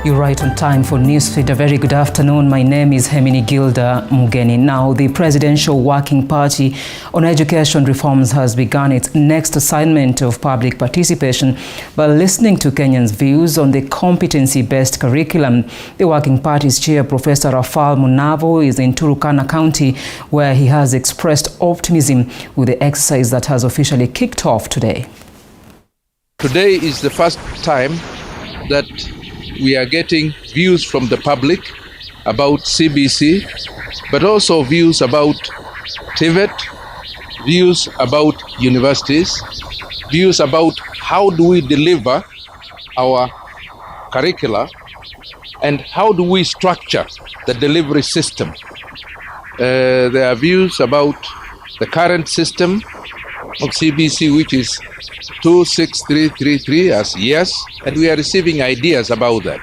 You're right on time for Newsfeed. A very good afternoon. My name is Hemini Gilda Mugeni. Now, the Presidential Working Party on Education Reforms has begun its next assignment of public participation by listening to Kenyans' views on the competency-based curriculum. The Working Party's chair, Professor Rafal Munavo, is in Turkana County, where he has expressed optimism with the exercise that has officially kicked off today. Today is the first time that we are getting views from the public about CBC, but also views about TVET, views about universities, views about how do we deliver our curricula and how do we structure the delivery system. There are views about the current system of CBC, which is 26333 as yes, and we are receiving ideas about that.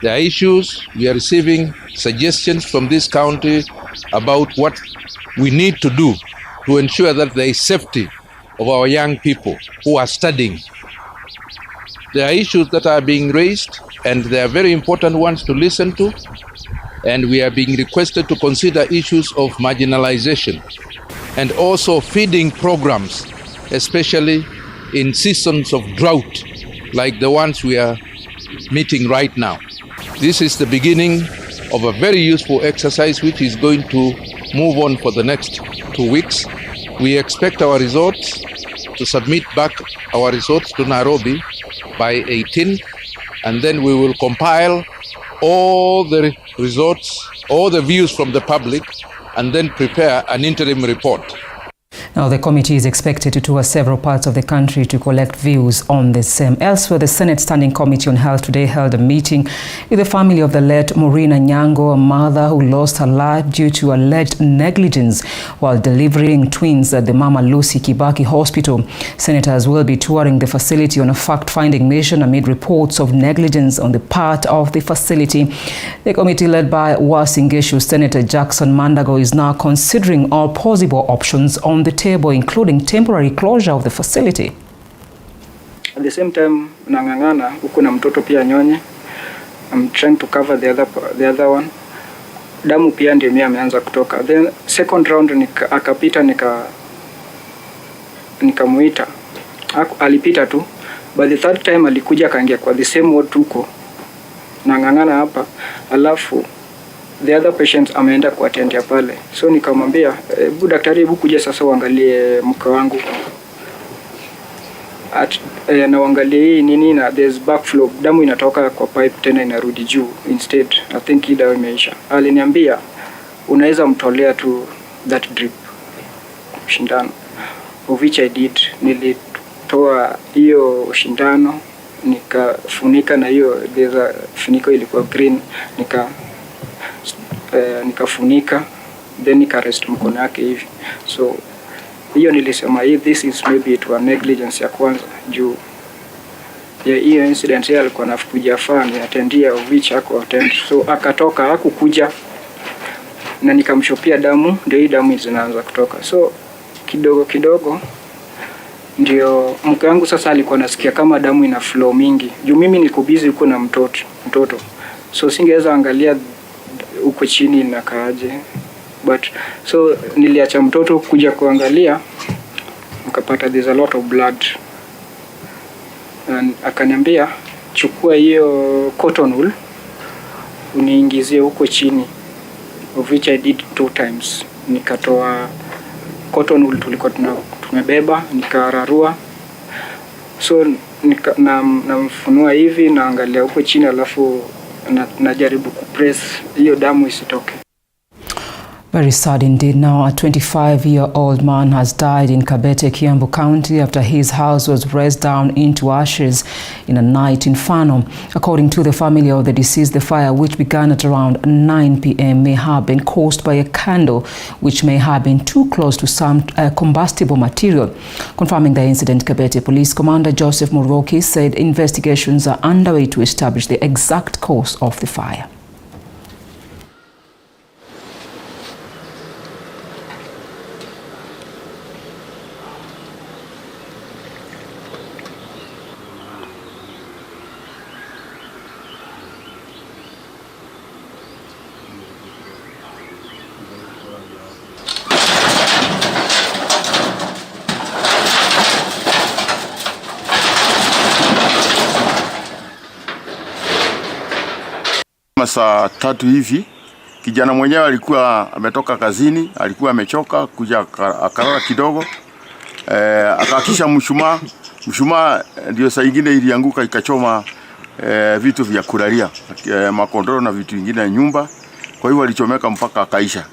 There are issues, we are receiving suggestions from this county about what we need to do to ensure that there is safety of our young people who are studying. There are issues that are being raised, and they are very important ones to listen to, and we are being requested to consider issues of marginalization and also feeding programs, especially in seasons of drought, like the ones we are meeting right now. This is the beginning of a very useful exercise which is going to move on for the next 2 weeks. We expect our results to submit back our results to Nairobi by 18, and then we will compile all the results, all the views from the public, and then prepare an interim report. Now, the committee is expected to tour several parts of the country to collect views on the same. Elsewhere, the Senate Standing Committee on Health today held a meeting with the family of the late Maureen Anyango, a mother who lost her life due to alleged negligence while delivering twins at the Mama Lucy Kibaki Hospital. Senators will be touring the facility on a fact-finding mission amid reports of negligence on the part of the facility. The committee, led by Uasin Gishu Senator Jackson Mandago, is now considering all possible options on the table, including temporary closure of the facility. At the same time, nangangana huku na mtoto pia nyonye. I'm trying to cover the other one. Damu pia ndio mimi ameanza kutoka. Then second round akapita nikamuita. Alipita tu. But the third time alikuja akaingia kwa the same ward tuko. Nangangana hapa. Alafu the other patients ameenda kuatendia pale. So nikamwambia, daktari, hebu kuja sasa uangalie mke wangu. Na uangalie hii nini, na there's backflow. Damu inatoka kwa pipe tena inarudi juu. Instead, I think hii dawa imeisha. Aliniambia, unaweza mtolea tu that drip. Shindano. Of which I did. Nilitoa hiyo shindano, nikafunika na hiyo, there's a funiko ilikuwa green, nikafunika, then nikarest mkono yake hivi. So hiyo nilisema this is maybe to a negligence ya kwanza juu ya hiyo incident ya alikuwa anakuja fani atendia which ako attend. So akatoka hakukuja na nikamshopia damu, ndio hii damu zinaanza kutoka. So kidogo ndio mke wangu sasa alikuwa nasikia kama damu ina flow mingi. Juu mimi niko busy huko na mtoto. So singeweza angalia uko chini na kaaje, but so niliacha mtoto kuja kuangalia, nikapata there's a lot of blood, and akaniambia chukua hiyo cotton wool uniingizie huko chini, of which I did 2 times. Nikatoa cotton wool tulikuwa tumebeba, nikararua, so namfunua hivi naangalia huko chini, alafu najaribu kupress hiyo damu isitoke. Very sad indeed. Now, a 25-year-old man has died in Kabete, Kiambu County after his house was razed down into ashes in a night inferno. According to the family of the deceased, the fire, which began at around 9 p.m., may have been caused by a candle which may have been too close to some combustible material. Confirming the incident, Kabete Police Commander Joseph Moroki said investigations are underway to establish the exact cause of the fire. kama saa 3 hivi, kijana mwenyewe alikuwa ametoka kazini, alikuwa amechoka, kuja akarara kidogo, akakisha mshumaa ndio saa nyingine ilianguka ikachoma vitu vya kulalia, makondoro na vitu vingine ya nyumba. Kwa hiyo alichomeka mpaka akaisha,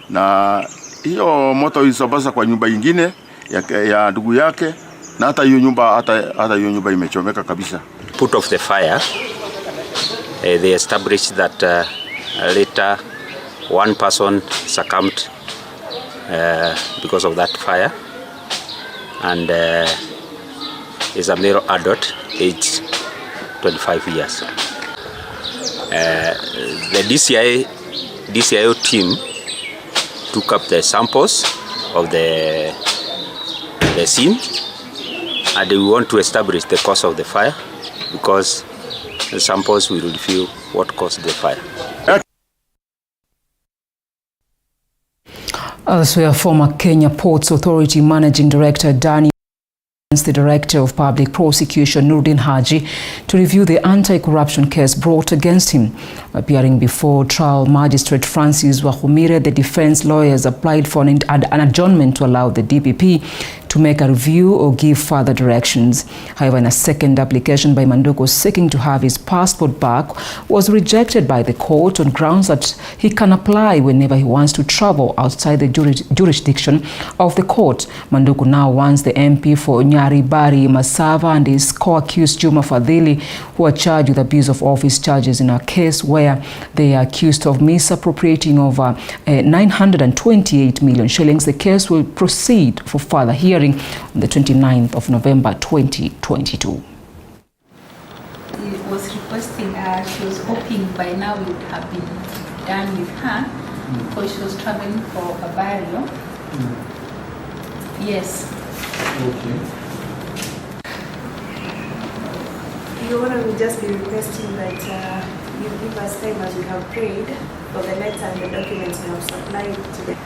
na hiyo moto ilisababisha kwa nyumba nyingine ya ndugu yake, na hata hiyo nyumba imechomeka kabisa. Put off the fire, they established that later one person succumbed because of that fire, and is a male adult aged 25 years. The DCIO team took up the samples of the scene, and we want to establish the cause of the fire, because the samples will reveal what caused the fire. Elsewhere, former Kenya Ports Authority Managing Director Danny the Director of Public Prosecution Nurdin Haji to review the anti-corruption case brought against him. Appearing before trial magistrate Francis Wahumire, the defense lawyers applied for an adjournment to allow the DPP to make a review or give further directions. However, in a second application by Manduku seeking to have his passport back was rejected by the court on grounds that he can apply whenever he wants to travel outside the jurisdiction of the court. Manduku now wants the MP for Nyaribari Masava and his co-accused Juma Fadhili, who are charged with abuse of office charges in a case where they are accused of misappropriating over 928 million shillings. The case will proceed for further hearing on the 29th of November 2022. He was requesting, she was hoping by now it would have been done with her, because she was traveling for a burial. Yes. Okay. Your Honor, will just be requesting that you give us time as we have prayed for the letter and the documents we have supplied today.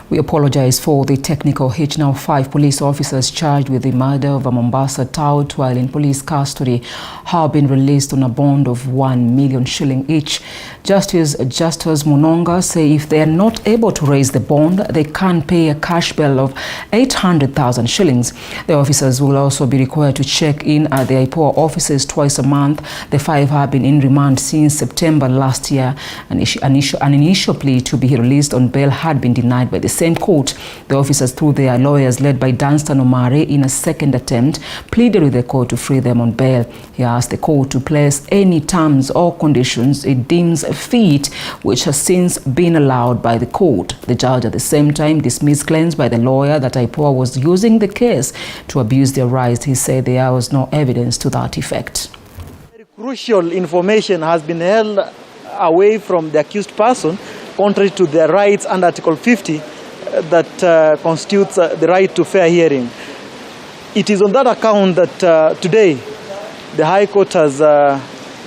We apologize for the technical hitch. Now 5 police officers charged with the murder of a Mombasa tout while in police custody have been released on a bond of 1 million shilling each. Justice Munonga say if they are not able to raise the bond, they can pay a cash bail of 800,000 shillings. The officers will also be required to check in at the IPOA offices twice a month. The 5 have been in remand since September last year. An initial plea to be released on bail had been denied by the same court. The officers, through their lawyers led by Danstan Omare, in a second attempt, pleaded with the court to free them on bail. He asked the court to place any terms or conditions it deems fit, which has since been allowed by the court. The judge at the same time dismissed claims by the lawyer that IPOA was using the case to abuse their rights. He said there was no evidence to that effect. Very crucial information has been held away from the accused person, contrary to their rights under Article 50 that constitutes the right to fair hearing. It is on that account that today the High Court has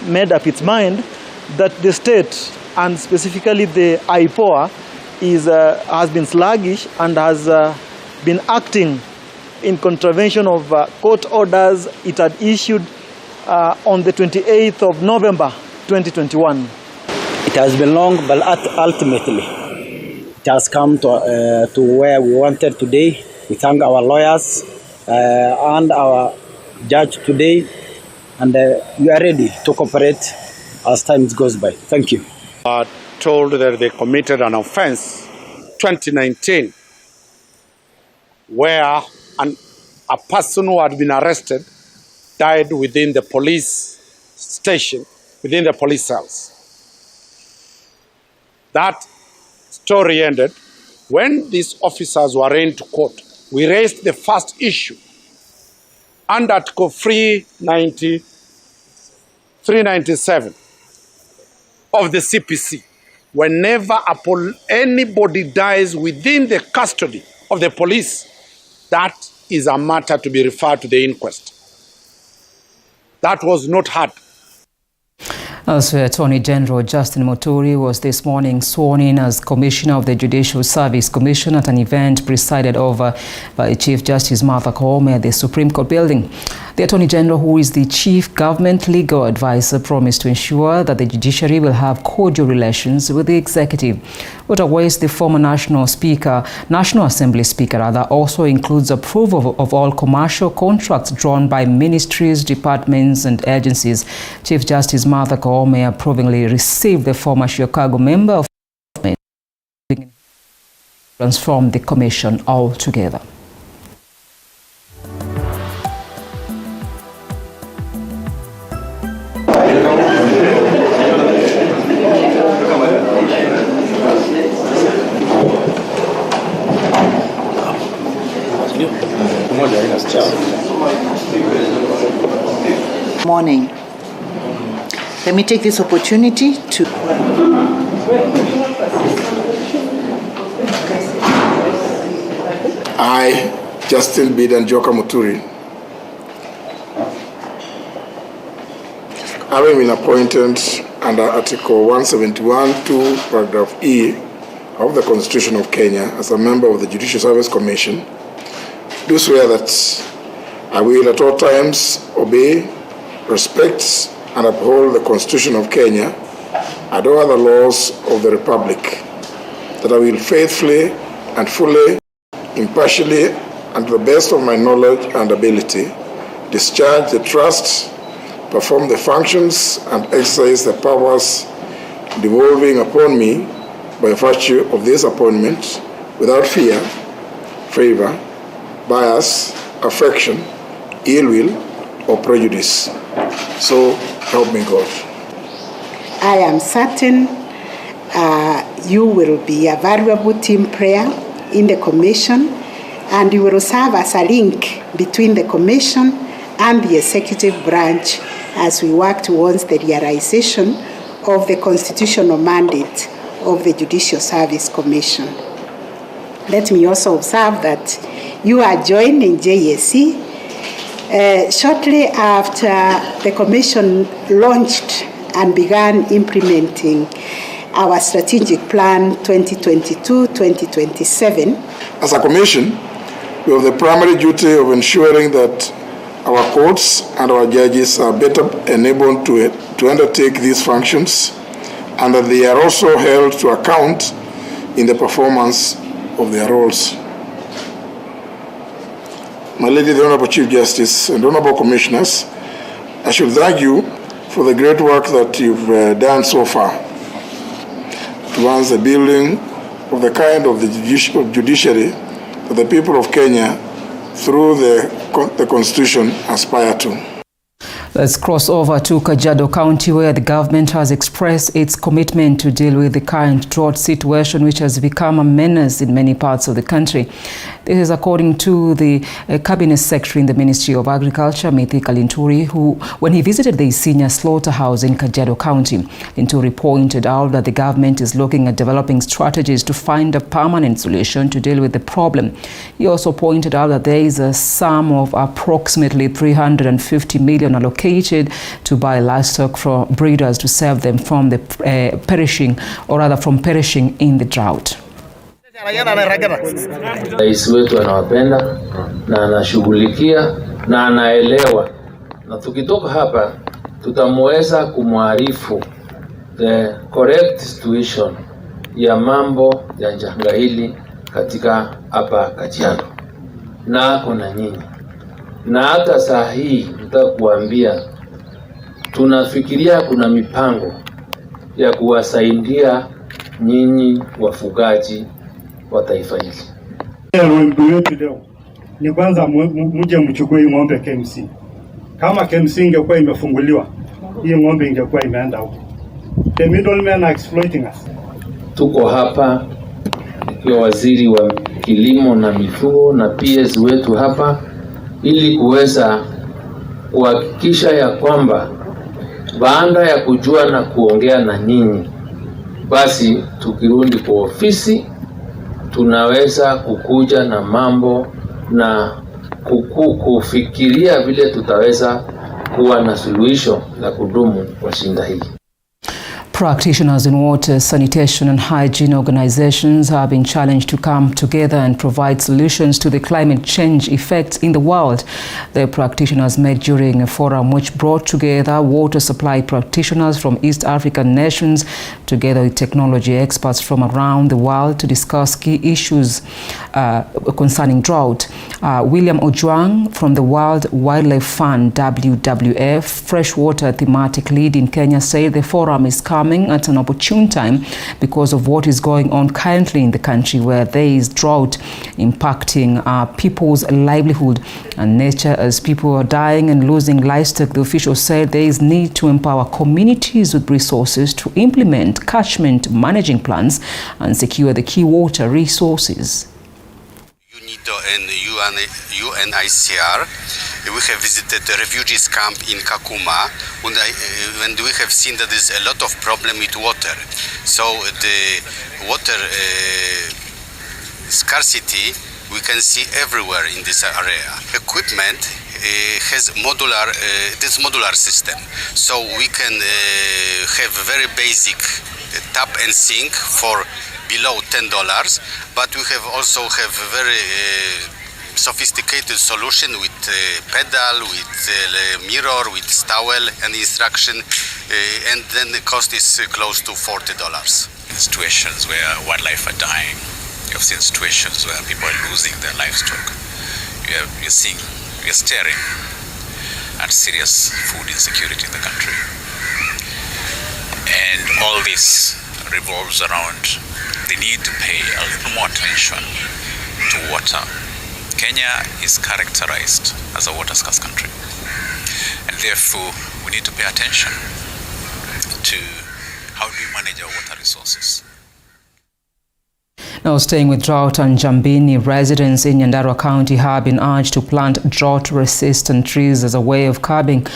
made up its mind that the state, and specifically the IPOA, has been sluggish and has been acting in contravention of court orders it had issued on the 28th of November 2021. It has been long, but ultimately it has come to where we wanted today. We thank our lawyers and our judge today, and we are ready to cooperate as time goes by. Thank you. Told that they committed an offense 2019 where a person who had been arrested died within the police station, within the police cells. That story ended when these officers were arraigned to court. We raised the first issue under Article 397 of the CPC. Whenever anybody dies within the custody of the police, that is a matter to be referred to the inquest. That was not heard. Elsewhere, Attorney General Justin Muturi was this morning sworn in as Commissioner of the Judicial Service Commission at an event presided over by Chief Justice Martha Koome at the Supreme Court building. The Attorney General, who is the Chief Government Legal Advisor, promised to ensure that the judiciary will have cordial relations with the executive. Otherwise, the former National Assembly Speaker also includes approval of all commercial contracts drawn by ministries, departments and agencies. Chief Justice Martha Koome approvingly received the former Chicago member of Parliament to transform the commission altogether. Morning. Let me take this opportunity to I, Justin Bidanjoka Muturi, having been appointed under Article 171(2) paragraph E of the Constitution of Kenya as a member of the Judicial Service Commission, do swear that I will at all times obey, respect, and uphold the Constitution of Kenya and all other laws of the Republic, that I will faithfully and fully, impartially, and to the best of my knowledge and ability, discharge the trust, perform the functions, and exercise the powers devolving upon me by virtue of this appointment without fear, favor, bias, affection, ill will, or prejudice. So help me God. I am certain you will be a valuable team player in the commission, and you will serve as a link between the commission and the executive branch as we work towards the realization of the constitutional mandate of the Judicial Service Commission. Let me also observe that you are joining JSC shortly after the Commission launched and began implementing our strategic plan 2022-2027. As a Commission, we have the primary duty of ensuring that our courts and our judges are better enabled to undertake these functions, and that they are also held to account in the performance of their roles. My Lady, the Honorable Chief Justice and Honorable Commissioners, I should thank you for the great work that you've done so far towards the building of the kind of the judiciary that the people of Kenya, through the Constitution, aspire to. Let's cross over to Kajiado County, where the government has expressed its commitment to deal with the current drought situation, which has become a menace in many parts of the country. This is according to the Cabinet Secretary in the Ministry of Agriculture, Mithika Linturi, who, when he visited the Isinya slaughterhouse in Kajiado County, Linturi pointed out that the government is looking at developing strategies to find a permanent solution to deal with the problem. He also pointed out that there is a sum of approximately 350 million allocated to buy livestock from breeders to save them from the perishing in the drought. Rais wetu anawapenda na anashughulikia na anaelewa, na tukitoka hapa tutamweza kumwarifu the correct situation ya mambo ya janga hili katika hapa Kajiado, na kuna nyinyi. Na hata saa hii nitakuambia tunafikiria kuna mipango ya kuwasaidia nyinyi wafugaji wa taifa hili. Wimbi wetu leo ni kwanza muje mchukue hii ng'ombe KMC. Kama KMC ingekuwa imefunguliwa, hii ng'ombe ingekuwa imeenda huko. The middlemen are exploiting us. Tuko hapa ikiwa waziri wa kilimo na mifugo na PS wetu hapa ili kuweza kuhakikisha ya kwamba baada ya kujua na kuongea na nyinyi, basi tukirudi kwa ofisi tunaweza kukuja na mambo na kufikiria vile tutaweza kuwa na suluhisho la kudumu kwa shinda hii. Practitioners in water, sanitation and hygiene organizations have been challenged to come together and provide solutions to the climate change effects in the world. The practitioners met during a forum which brought together water supply practitioners from East African nations together with technology experts from around the world to discuss key issues concerning drought. William Ojwang from the World Wildlife Fund WWF Freshwater Thematic Lead in Kenya said the forum is coming at an opportune time because of what is going on currently in the country, where there is drought impacting people's livelihood and nature as people are dying and losing livestock. The official said there is need to empower communities with resources to implement catchment managing plans and secure the key water resources. And UNHCR, we have visited the refugees camp in Kakuma, and we have seen that there's a lot of problem with water. So the water scarcity we can see everywhere in this area. Equipment has this modular system, so we can have very basic tap and sink for below $10, but we have also have a very sophisticated solution with pedal, with mirror, with towel and instruction, and then the cost is close to $40. Situations where wildlife are dying, you have seen situations where people are losing their livestock. You're staring at serious food insecurity in the country, and all this revolves around the need to pay a little more attention to water. Kenya is characterized as a water scarce country, and therefore we need to pay attention to how do we manage our water resources. Now, staying with drought and Jambini, residents in Nyandarua County have been urged to plant drought-resistant trees as a way of curbing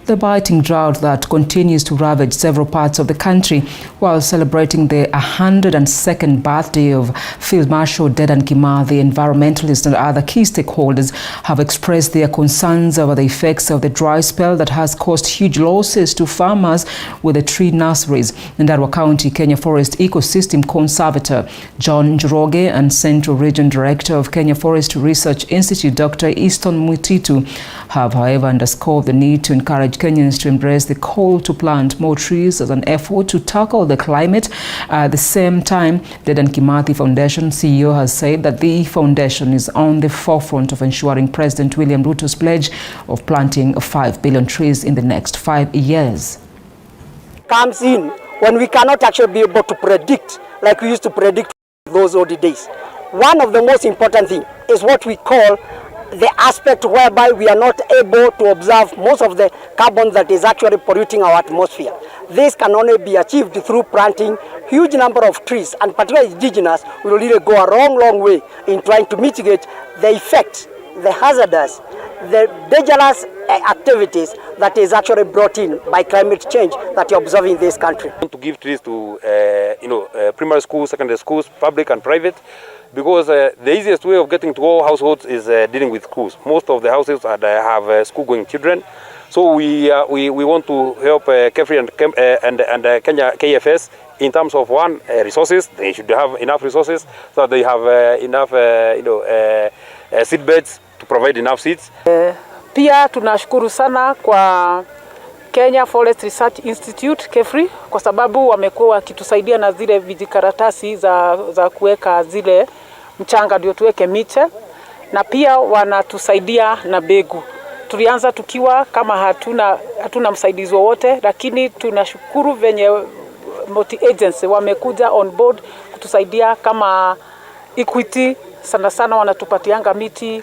the biting drought that continues to ravage several parts of the country. While celebrating the 102nd birthday of Field Marshal Dedan Kimathi, environmentalists and other key stakeholders have expressed their concerns over the effects of the dry spell that has caused huge losses to farmers with the tree nurseries. Nyandarua County Kenya Forest Ecosystem Conservator John Njoroge and Central Region Director of Kenya Forest Research Institute Dr. Easton Mwititu have, however, underscored the need to encourage Kenyans to embrace the call to plant more trees as an effort to tackle the climate. At the same time, Dedan Kimathi Foundation CEO has said that the foundation is on the forefront of ensuring President William Ruto's pledge of planting 5 billion trees in the next 5 years. Comes in when we cannot actually be able to predict like we used to predict those old days. One of the most important things is what we call the aspect whereby we are not able to observe most of the carbon that is actually polluting our atmosphere. This can only be achieved through planting huge number of trees, and particularly indigenous will really go a long way in trying to mitigate the effects, the hazardous, the dangerous activities that is actually brought in by climate change that you're observing in this country. To give trees to primary schools, secondary schools, public and private, because the easiest way of getting to all households is dealing with schools. Most of the houses have school-going children, so we want to help KEFRI and Kenya KFS in terms of resources. They should have enough resources so that they have enough seed beds to provide enough seeds. Pia tunashukuru sana kwa Kenya Forest Research Institute KEFRI kwa sababu wamekuwa wakitusaidia na zile vijikaratasi za kuweka zile mchanga ndio tuweke miche, na pia wanatusaidia na mbegu. Tulianza tukiwa kama hatuna msaidizi wowote, lakini tunashukuru venye multi agency wamekuja on board kutusaidia kama Equity, sana wanatupatianga miti.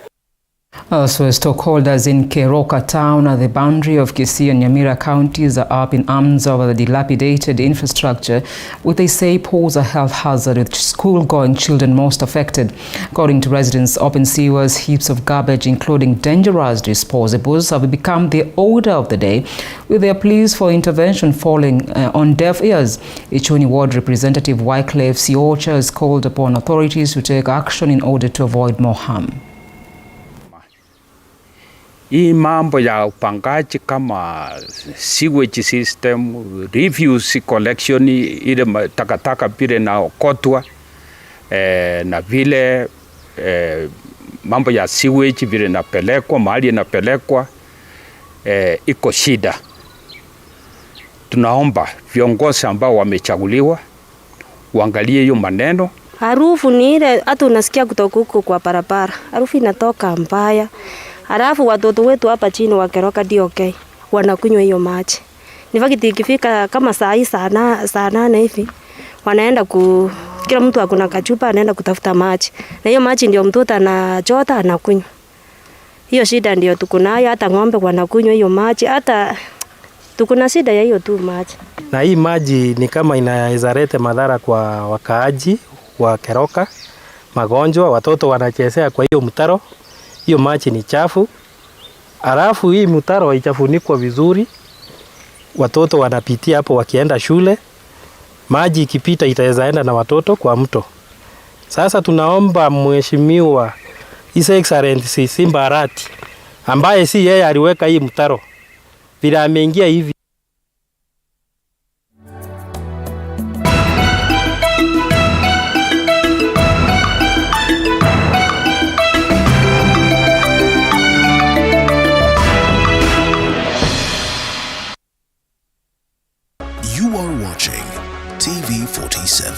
Also, stockholders in Keroka town at the boundary of Kisii and Nyamira counties are up in arms over the dilapidated infrastructure, which they say pose a health hazard, with school-going children most affected. According to residents, open sewers, heaps of garbage, including dangerous disposables, have become the order of the day, with their pleas for intervention falling on deaf ears. Ichoni Ward Representative Wycliffe Siocha has called upon authorities to take action in order to avoid more harm. hii mambo ya upangaji kama sewage system, refuse collection, ile takataka vile naokotwa na vile mambo ya sewage vile napelekwa mahali inapelekwa iko shida. Tunaomba viongozi ambao wamechaguliwa uangalie hiyo maneno. Harufu ni ile hata unasikia kutoka huko kwa barabara. Harufu inatoka mbaya. Halafu watoto wetu hapa chini wakeroka DOK wanakunywa hiyo maji. Nifakiti ikifika kama saa 8 hivi wanaenda kila mtu akuna kachupa anaenda kutafuta maji. Na hiyo maji ndio mtoto anachota anakunywa. Hiyo shida ndio tuko nayo, hata ng'ombe wanakunywa hiyo maji, hata tuko na shida ya hiyo tu maji. Na hii maji ni kama inaweza leta madhara kwa wakaaji wa Keroka, magonjwa, watoto wanachezea kwa hiyo mtaro. Hiyo maji ni chafu. Alafu hii mtaro haijafunikwa vizuri. Watoto wanapitia hapo wakienda shule. Maji ikipita itaweza enda na watoto kwa mto. Sasa tunaomba mheshimiwa His Excellency Simba Arati ambaye si yeye aliweka hii mtaro, bila ameingia hivi. You are watching TV 47.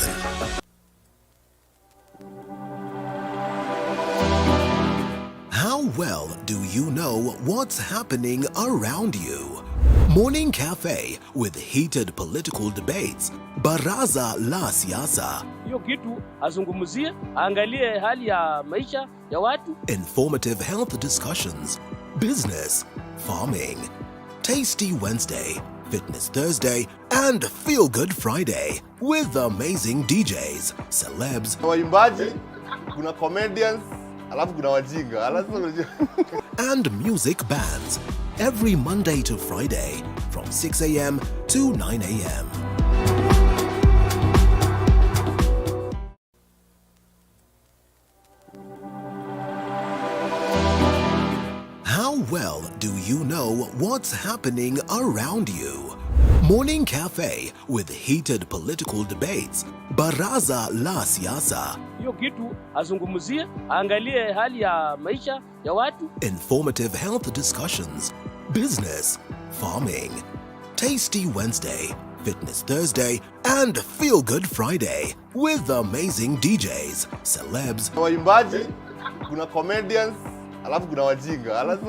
How well do you know what's happening around you? Morning Cafe with heated political debates. Baraza la Siasa. Hiyo kitu azungumzie, angalie hali ya maisha ya watu. Informative health discussions. Business, farming. Tasty Wednesday, Fitness Thursday, and Feel Good Friday with amazing DJs, celebs, waimbaji, kuna comedians, alafu kuna wajinga, and music bands every Monday to Friday from 6 a.m. to 9 a.m. How well do you know what's happening around you? Morning Cafe with heated political debates. Baraza la Siasa. Hiyo kitu azungumzie, angalie hali ya maisha ya watu. Informative health discussions. Business, farming. Tasty Wednesday, Fitness Thursday, and Feel Good Friday with amazing DJs, celebs, waimbaji, kuna comedians, alafu kuna wajinga,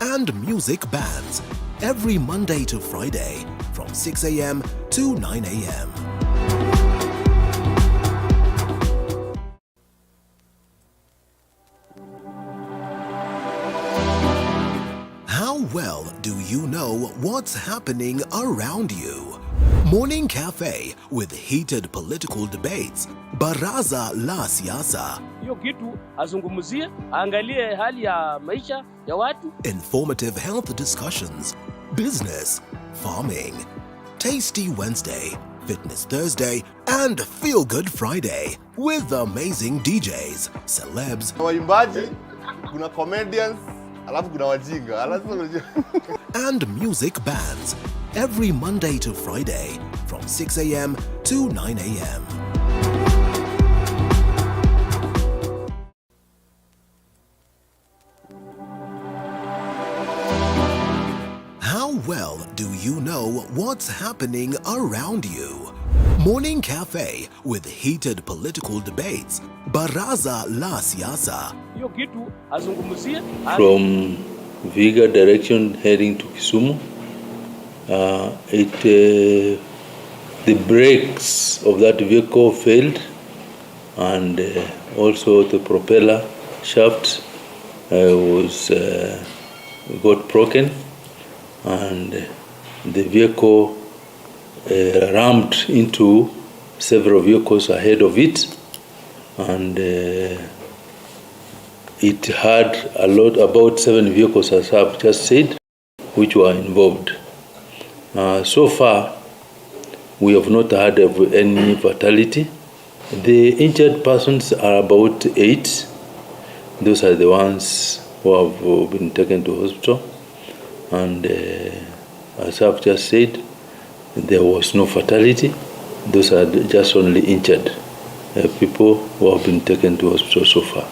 and music bands every Monday to Friday from 6 a.m. to 9 a.m. How well do you know what's happening around you? Morning Cafe with heated political debates. Baraza la Siasa. Hiyo kitu azungumzie, angalie hali ya maisha ya watu. Informative health discussions. Business, farming. Tasty Wednesday, Fitness Thursday, and Feel Good Friday with amazing DJs, celebs, waimbaji, kuna comedians, alafu kuna wajinga, and music bands every Monday to Friday from 6 a.m. to 9 a.m. How well do you know what's happening around you? Morning Cafe with heated political debates. Baraza la Siasa. Hiyo kitu azungumzie. From Viga direction heading to Kisumu. The brakes of that vehicle failed, and also the propeller shaft got broken, and the vehicle rammed into several vehicles ahead of it, and it had about 7 vehicles, as I've just said, which were involved. So far, we have not had any fatality. The injured persons are about 8. Those are the ones who have been taken to hospital, and as I've just said, there was no fatality. Those are just only injured people who have been taken to hospital so far.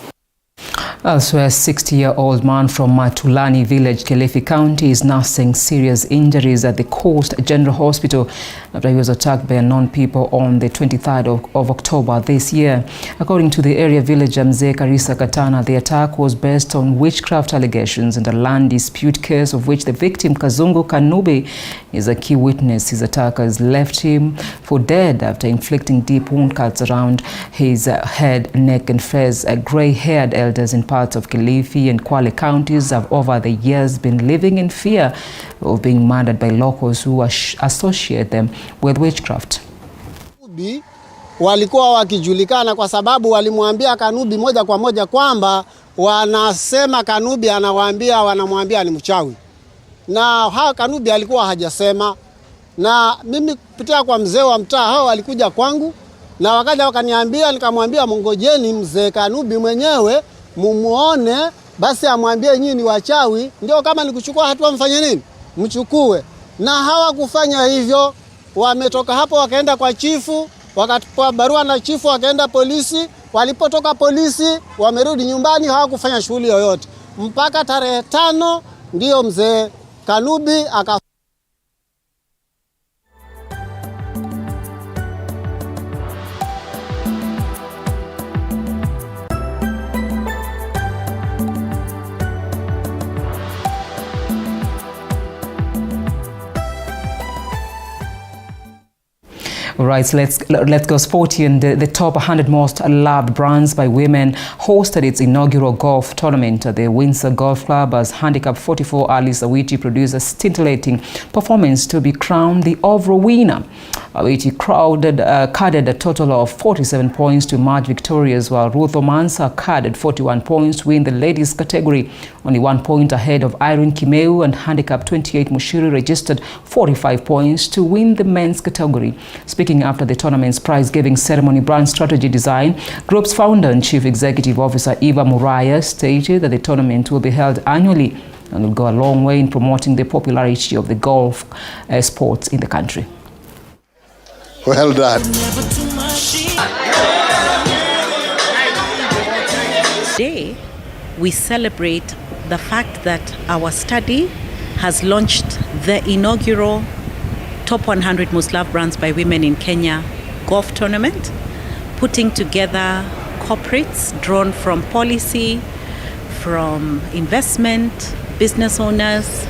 Elsewhere, a 60-year-old man from Matulani village, Kilifi County, is nursing serious injuries at the Coast General Hospital after he was attacked by unknown people on the 23rd of October this year. According to the area villager Mzee Karisa Katana, the attack was based on witchcraft allegations and a land dispute case of which the victim, Kazungu Kanubi, is a key witness. His attackers left him for dead after inflicting deep wound cuts around his head, neck and face. Grey-haired elders in parts of Kilifi and Kwale counties have over the years been living in fear of being murdered by locals who associate them with witchcraft. Walikuwa wakijulikana kwa sababu walimwambia Kanubi moja kwa moja kwamba wanasema Kanubi wanamwambia ni mchawi. Na Kanubi alikuwa hajasema, na mimi kupitia kwa mzee wa mtaa hao walikuja kwangu na wakaja wakaniambia, nikamwambia mngojeni mzee Kanubi mwenyewe mumuone, basi amwambie nyinyi ni wachawi, ndio kama nikuchukua hatua mfanye nini mchukue. Na hawakufanya hivyo, wametoka hapo wakaenda kwa chifu, wakatoa barua na chifu wakaenda polisi. Walipotoka polisi wamerudi nyumbani, hawakufanya shughuli yoyote mpaka tarehe 5 ndio mzee Kanubi aka All right, let's go sporty. And the top 100 most loved brands by women hosted its inaugural golf tournament at the Windsor Golf Club as handicap 44 Alice Awiti produced a scintillating performance to be crowned the overall winner. Awiti carded a total of 47 points to emerge victorious, while Ruth Omansa carded 41 points to win the ladies category, only 1 point ahead of Irene Kimeu, and handicap 28 Mushiri registered 45 points to win the men's category. Speaking after the tournament's prize-giving ceremony, Brand Strategy Design Group's founder and chief executive officer Eva Muraya stated that the tournament will be held annually and will go a long way in promoting the popularity of the golf sports in the country. Well done. Today, we celebrate the fact that our study has launched the inaugural Top 100 Most Loved Brands by Women in Kenya golf tournament, putting together corporates drawn from policy, from investment, business owners,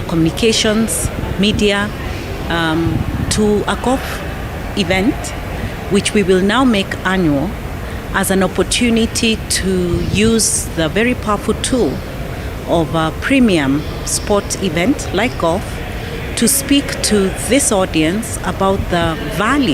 communications, media, to a golf event, which we will now make annual as an opportunity to use the very powerful tool of a premium sport event like golf to speak to this audience about the value